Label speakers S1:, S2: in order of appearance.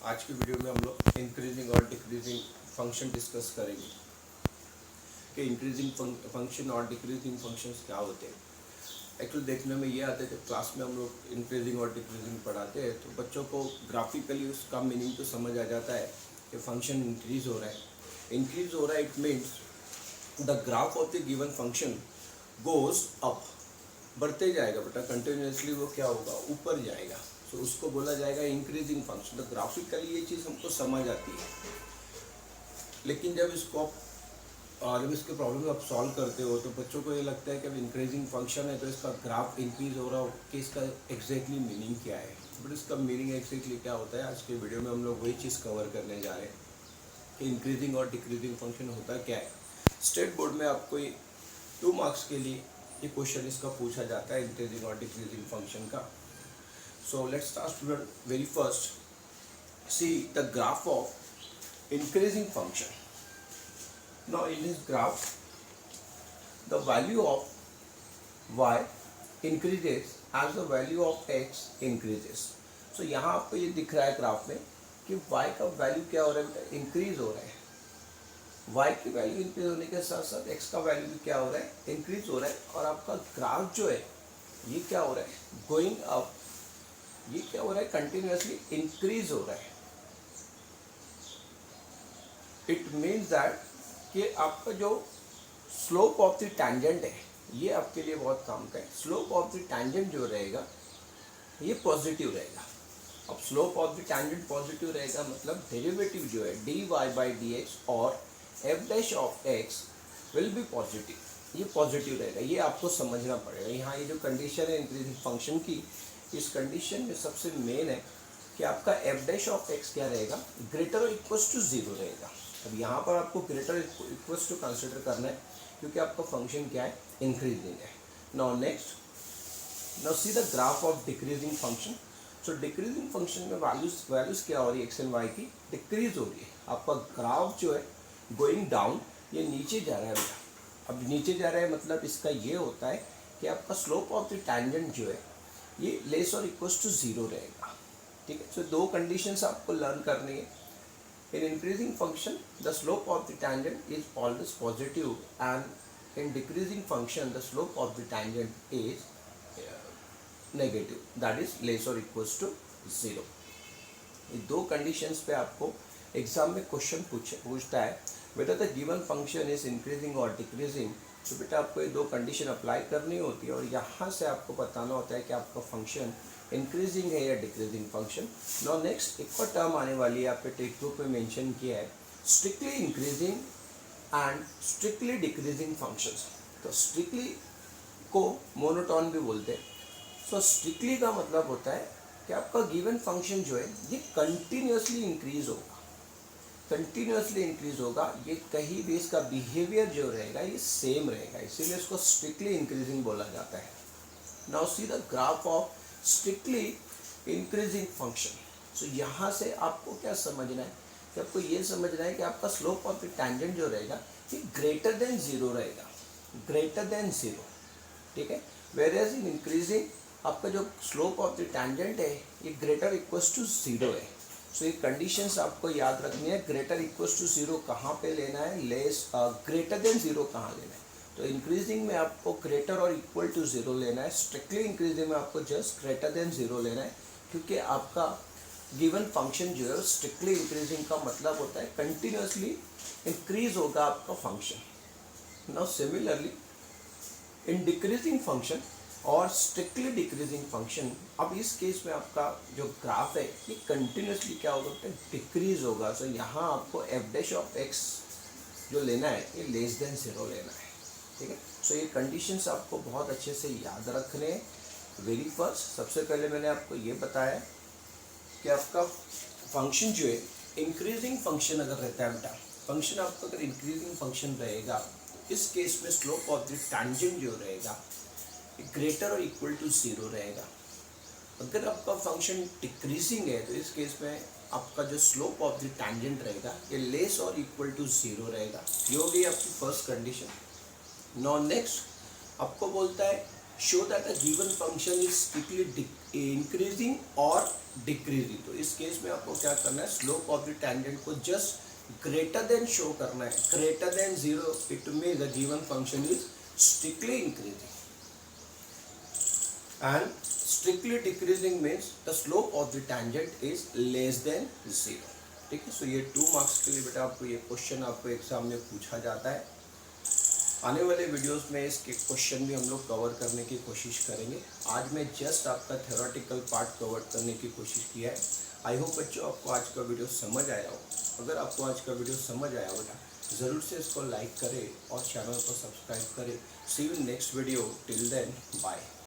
S1: आज की वीडियो में हम लोग इंक्रीजिंग और डिक्रीजिंग फंक्शन डिस्कस करेंगे कि इंक्रीजिंग फंक्शन और डिक्रीजिंग फंक्शंस क्या होते हैं। एक्चुअली देखने में ये आते थे, क्लास में हम लोग इंक्रीजिंग और डिक्रीजिंग पढ़ाते हैं तो बच्चों को ग्राफिकली उसका मीनिंग तो समझ आ जाता है कि फंक्शन इंक्रीज हो रहा है। इंक्रीज हो रहा है it means the graph of the given function goes up, बढ़ते जाएगा बेटा, कंटिन्यूसली वो क्या होगा, ऊपर जाएगा। तो उसको बोला जाएगा इंक्रीजिंग फंक्शन। तो ग्राफिकली ये चीज़ हमको समझ आती है, लेकिन जब इसके प्रॉब्लम आप सॉल्व करते हो तो बच्चों को ये लगता है कि अब इंक्रीजिंग फंक्शन है तो इसका ग्राफ इंक्रीज हो रहा हो कि इसका एग्जैक्टली मीनिंग क्या है। बट इसका मीनिंग एग्जैक्टली क्या होता है, आज के वीडियो में हम लोग वही चीज़ कवर करने जा रहे हैं कि इंक्रीजिंग और डिक्रीजिंग फंक्शन होता क्या है। स्टेट बोर्ड में आपको 2 मार्क्स के लिए ये क्वेश्चन इसका पूछा जाता है, इंक्रीजिंग और डिक्रीजिंग फंक्शन का। So let's start student. Very first C the graph of increasing function. Now in this graph the value of y increases as the value of x increases. So यहाँ आपको ये दिख रहा है graph में कि y का वैल्यू क्या हो रहा है, इंक्रीज हो रहा है। y की वैल्यू इंक्रीज होने के साथ साथ x का वैल्यू भी क्या हो रहा है, इंक्रीज हो रहा है। और आपका ग्राफ जो है ये क्या हो रहा है, गोइंग अप, ये क्या हो रहा है, कंटिन्यूसली इंक्रीज हो रहा है। इट मीन्स दैट कि आपका जो स्लोप ऑफ द टैंजेंट है ये आपके लिए बहुत काम का है। स्लोप ऑफ द टैंजेंट जो रहेगा ये पॉजिटिव रहेगा। अब slope of the tangent positive रहेगा मतलब डेरिवेटिव जो है dy बाई डी एक्स और F dash of x will be positive, ये पॉजिटिव रहेगा। ये आपको समझना पड़ेगा। यहाँ ये जो कंडीशन है इंक्रीजिंग फंक्शन की, इस कंडीशन में सबसे मेन है कि आपका एफ डैश ऑफ एक्स क्या रहेगा, ग्रेटर और इक्वल्स टू 0 रहेगा। अब यहाँ पर आपको ग्रेटर इक्वल्स टू कंसिडर करना है क्योंकि आपका फंक्शन क्या है, इंक्रीजिंग है। Now next, now see the graph of decreasing function. So decreasing function में वैल्यूज क्या हो रही है, एक्स एंड वाई की डिक्रीज हो रही है। आपका ग्राफ जो है गोइंग डाउन, ये नीचे जा रहा है बेटा। अब नीचे जा रहा है मतलब इसका ये होता है कि आपका स्लोप ऑफ द टैंजेंट जो है ये लेस और इक्वल्स टू 0 रहेगा। ठीक है, सो 2 कंडीशंस आपको लर्न करनी है। In increasing function, the slope of the tangent is always positive, and in decreasing function, the slope of the tangent is negative, that is less or equals to 0. ये 2 conditions पे आपको exam में question पूछता है whether the given function is increasing or decreasing। तो बेटा आपको ये 2 कंडीशन अप्लाई करनी होती है और यहाँ से आपको बताना होता है कि आपका फंक्शन इंक्रीजिंग है या डिक्रीजिंग फंक्शन। नाउ नेक्स्ट एक और टर्म आने वाली है, आपके टेक्स्ट बुक में मेंशन किया है, strictly increasing and strictly decreasing functions. तो स्ट्रिक्टली को मोनोटोन भी बोलते हैं। सो स्ट्रिक्टली का मतलब होता है कि आपका गिवन फंक्शन जो है ये कंटिन्यूसली इंक्रीज होगा, कंटिन्यूसली इंक्रीज होगा। ये कहीं भी इसका बिहेवियर जो रहेगा ये सेम रहेगा, इसीलिए इसको स्ट्रिक्टली इंक्रीजिंग बोला जाता है। Now see the graph of strictly increasing function. So यहाँ से आपको क्या समझना है कि आपको ये समझना है कि आपका स्लोप ऑफ द टैंजेंट जो रहेगा ये ग्रेटर देन 0 रहेगा, ग्रेटर देन 0। ठीक है, वेयर एज इन इंक्रीजिंग आपका जो स्लोप ऑफ द टैंजेंट है ये ग्रेटर इक्वल्स टू 0 है। सो ये कंडीशंस आपको याद रखनी है। ग्रेटर इक्वल्स टू 0 कहाँ पे लेना है, लेस ग्रेटर देन 0 कहाँ लेना है। तो इंक्रीजिंग में आपको ग्रेटर और इक्वल टू 0 लेना है, स्ट्रिक्टली इंक्रीजिंग में आपको जस्ट ग्रेटर देन 0 लेना है, क्योंकि आपका गिवन फंक्शन जो है स्ट्रिक्टली इंक्रीजिंग का मतलब होता है कंटिन्यूसली इंक्रीज होगा आपका function. Now similarly in decreasing function और स्ट्रिक्टली डिक्रीजिंग फंक्शन, अब इस केस में आपका जो ग्राफ है ये कंटिन्यूसली क्या होगा, डिक्रीज होगा। सो यहाँ आपको एफ डैश ऑफ एक्स जो लेना है ये लेस देन 0 लेना है। ठीक है, सो ये कंडीशंस आपको बहुत अच्छे से याद रखने हैं। वेरी फर्स्ट, सबसे पहले मैंने आपको ये बताया कि आपका फंक्शन जो है इंक्रीजिंग फंक्शन अगर रहता है बेटा, फंक्शन आपका अगर इंक्रीजिंग फंक्शन रहेगा तो इस केस में स्लोप ऑफ द टैंजेंट जो रहेगा ग्रेटर और इक्वल टू 0 रहेगा। अगर आपका फंक्शन डिक्रीजिंग है तो इस केस में आपका जो स्लोप ऑफ द टैंजेंट रहेगा ये लेस और इक्वल टू 0 रहेगा। ये हो गई आपकी फर्स्ट कंडीशन। नाउ नेक्स्ट आपको बोलता है show that a given function is strictly increasing और डिक्रीजिंग। तो इस केस में आपको क्या करना है, स्लोप ऑफ द टेंजेंट को जस्ट ग्रेटर देन शो करना है, greater than 0, it mean the given function is strictly increasing and strictly decreasing means the slope of the tangent is less than 0। ठीक है, सो ये 2 मार्क्स के लिए बेटा आपको ये क्वेश्चन आपको एग्जाम में पूछा जाता है। आने वाले वीडियोस में इसके क्वेश्चन भी हम लोग कवर करने की कोशिश करेंगे। आज मैं जस्ट आपका थ्योरेटिकल पार्ट कवर करने की कोशिश किया है। आई होप बच्चों आपको आज का वीडियो समझ आया हो। अगर आपको आज का वीडियो समझ आया बेटा ज़रूर से इसको लाइक करें और चैनल को सब्सक्राइब करें। See you next video, till then bye.